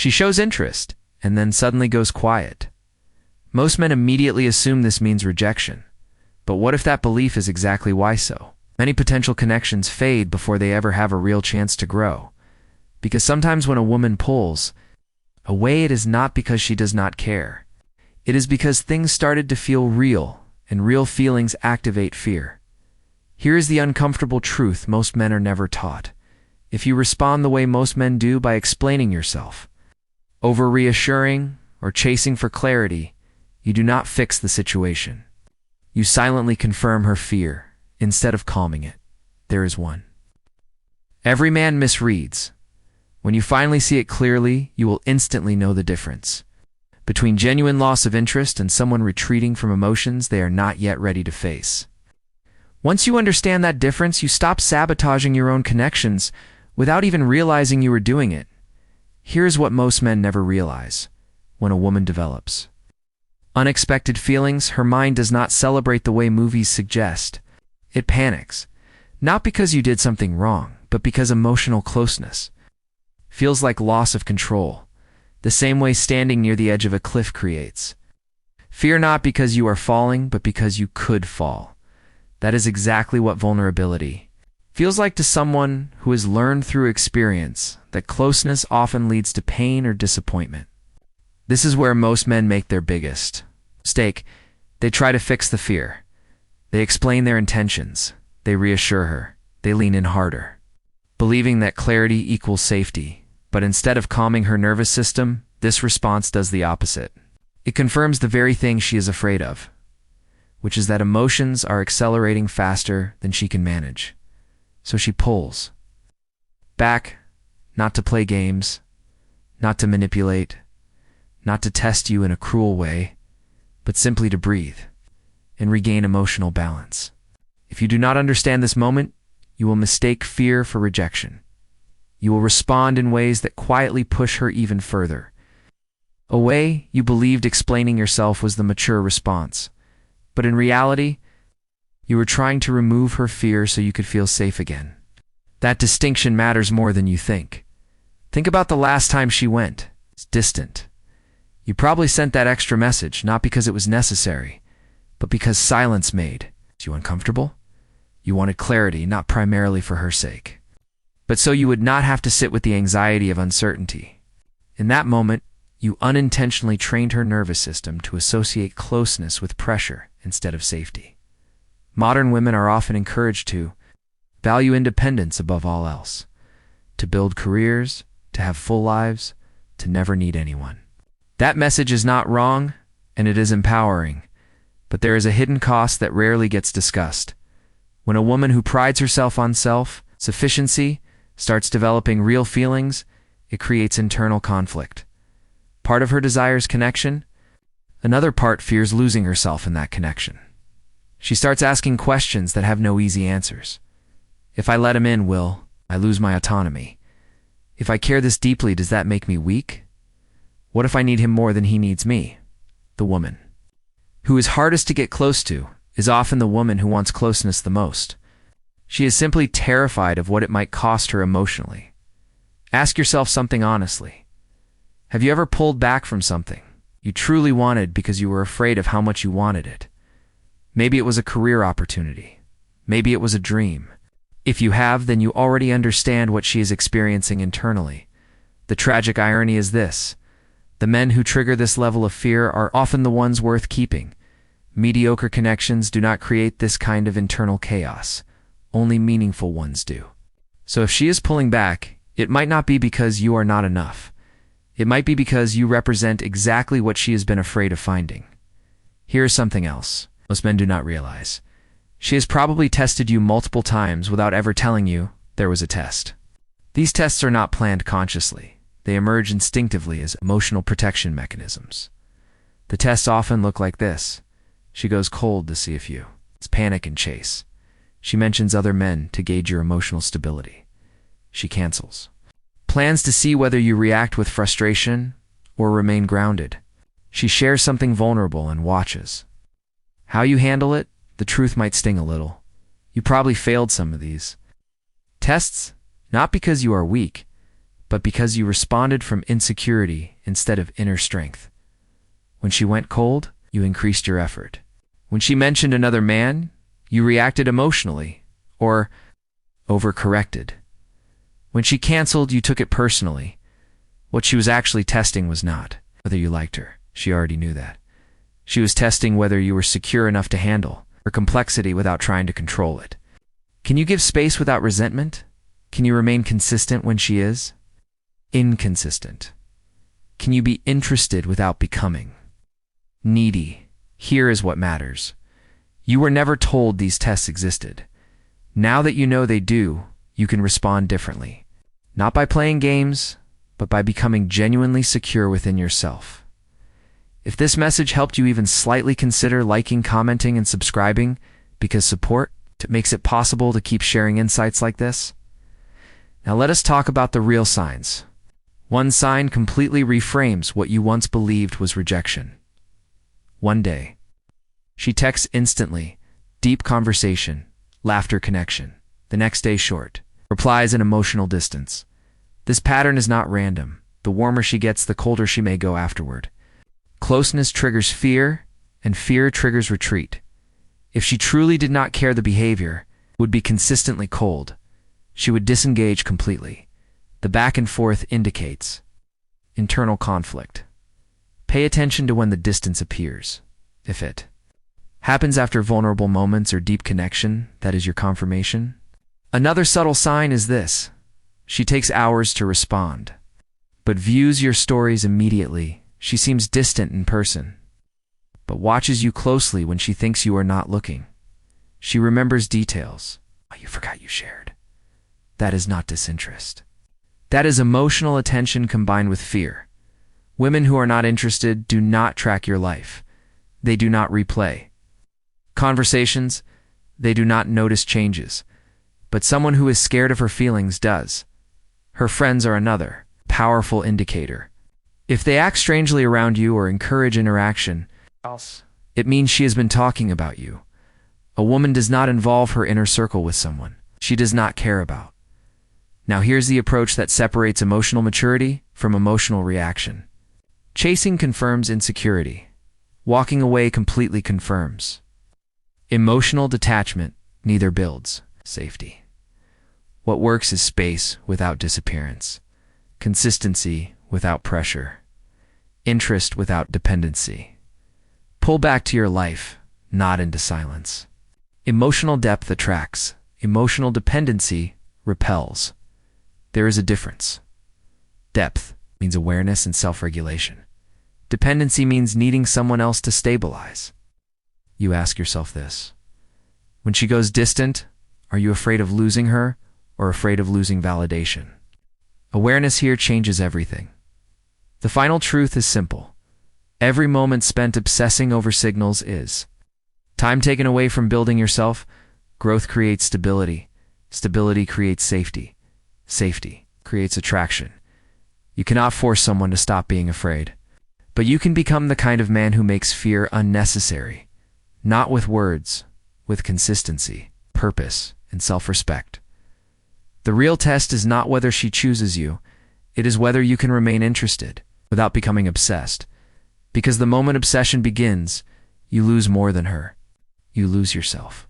She shows interest, and then suddenly goes quiet. Most men immediately assume this means rejection. But what if that belief is exactly why so? Many potential connections fade before they ever have a real chance to grow. Because sometimes when a woman pulls away, it is not because she does not care. It is because things started to feel real, and real feelings activate fear. Here is the uncomfortable truth most men are never taught. If you respond the way most men do by explaining yourself, over-reassuring, or chasing for clarity, you do not fix the situation. You silently confirm her fear, instead of calming it. There is one. Every man misreads. When you finally see it clearly, you will instantly know the difference between genuine loss of interest and someone retreating from emotions they are not yet ready to face. Once you understand that difference, you stop sabotaging your own connections without even realizing you were doing it. Here's what most men never realize when a woman develops unexpected feelings. Her mind does not celebrate the way movies suggest. It panics, not because you did something wrong, but because emotional closeness feels like loss of control, the same way standing near the edge of a cliff creates. Fear not because you are falling, but because you could fall. That is exactly what vulnerability feels like to someone who has learned through experience that closeness often leads to pain or disappointment. This is where most men make their biggest mistake. They try to fix the fear. They explain their intentions. They reassure her. They lean in harder, believing that clarity equals safety. But instead of calming her nervous system, this response does the opposite. It confirms the very thing she is afraid of, which is that emotions are accelerating faster than she can manage. So she pulls back, not to play games, not to manipulate, not to test you in a cruel way, but simply to breathe and regain emotional balance. If you do not understand this moment, you will mistake fear for rejection. You will respond in ways that quietly push her even further away. You believed explaining yourself was the mature response, but in reality, you were trying to remove her fear so you could feel safe again. That distinction matters more than you think. Think about the last time she went. It's distant. You probably sent that extra message, not because it was necessary, but because silence made you uncomfortable. You wanted clarity, not primarily for her sake, but so you would not have to sit with the anxiety of uncertainty. In that moment, you unintentionally trained her nervous system to associate closeness with pressure instead of safety. Modern women are often encouraged to value independence above all else, to build careers, to have full lives, to never need anyone. That message is not wrong, and it is empowering, but there is a hidden cost that rarely gets discussed. When a woman who prides herself on self-sufficiency starts developing real feelings, it creates internal conflict. Part of her desires connection, another part fears losing herself in that connection. She starts asking questions that have no easy answers. If I let him in, will I lose my autonomy? If I care this deeply, does that make me weak? What if I need him more than he needs me? The woman who is hardest to get close to is often the woman who wants closeness the most. She is simply terrified of what it might cost her emotionally. Ask yourself something honestly. Have you ever pulled back from something you truly wanted because you were afraid of how much you wanted it? Maybe it was a career opportunity. Maybe it was a dream. If you have, then you already understand what she is experiencing internally. The tragic irony is this: the men who trigger this level of fear are often the ones worth keeping. Mediocre connections do not create this kind of internal chaos. Only meaningful ones do. So if she is pulling back, it might not be because you are not enough. It might be because you represent exactly what she has been afraid of finding. Here's something else most men do not realize. She has probably tested you multiple times without ever telling you there was a test. These tests are not planned consciously. They emerge instinctively as emotional protection mechanisms. The tests often look like this. She goes cold to see if you. It's panic and chase. She mentions other men to gauge your emotional stability. She cancels plans to see whether you react with frustration or remain grounded. She shares something vulnerable and watches how you handle it. The truth might sting a little. You probably failed some of these tests, not because you are weak, but because you responded from insecurity instead of inner strength. When she went cold, you increased your effort. When she mentioned another man, you reacted emotionally or overcorrected. When she canceled, you took it personally. What she was actually testing was not whether you liked her. She already knew that. She was testing whether you were secure enough to handle her complexity without trying to control it. Can you give space without resentment? Can you remain consistent when she is inconsistent? Can you be interested without becoming needy? Here is what matters. You were never told these tests existed. Now that you know they do, you can respond differently. Not by playing games, but by becoming genuinely secure within yourself. If this message helped you even slightly consider liking, commenting, and subscribing, because support makes it possible to keep sharing insights like this. Now let us talk about the real signs. One sign completely reframes what you once believed was rejection. One day, she texts instantly, deep conversation, laughter connection. The next day short, replies and emotional distance. This pattern is not random. The warmer she gets, the colder she may go afterward. Closeness triggers fear, and fear triggers retreat. If she truly did not care, the behavior would be consistently cold. She would disengage completely. The back and forth indicates internal conflict. Pay attention to when the distance appears. If it happens after vulnerable moments or deep connection, that is your confirmation. Another subtle sign is this. She takes hours to respond, but views your stories immediately. She seems distant in person, but watches you closely when she thinks you are not looking. She remembers details. Oh, you forgot you shared. That is not disinterest. That is emotional attention combined with fear. Women who are not interested do not track your life. They do not replay conversations. They do not notice changes. But someone who is scared of her feelings does. Her friends are another powerful indicator. If they act strangely around you or encourage interaction, it means she has been talking about you. A woman does not involve her inner circle with someone she does not care about. Now here's the approach that separates emotional maturity from emotional reaction. Chasing confirms insecurity. Walking away completely confirms. Emotional detachment neither builds safety. What works is space without disappearance, consistency without pressure, interest without dependency. Pull back to your life, not into silence. Emotional depth attracts. Emotional dependency repels. There is a difference. Depth means awareness and self-regulation. Dependency means needing someone else to stabilize. You ask yourself this. When she goes distant, are you afraid of losing her or afraid of losing validation? Awareness here changes everything. The final truth is simple. Every moment spent obsessing over signals is time taken away from building yourself. Growth creates stability. Stability creates safety. Safety creates attraction. You cannot force someone to stop being afraid, but you can become the kind of man who makes fear unnecessary, not with words, with consistency, purpose, and self-respect. The real test is not whether she chooses you, it is whether you can remain interested without becoming obsessed. Because the moment obsession begins, you lose more than her. You lose yourself.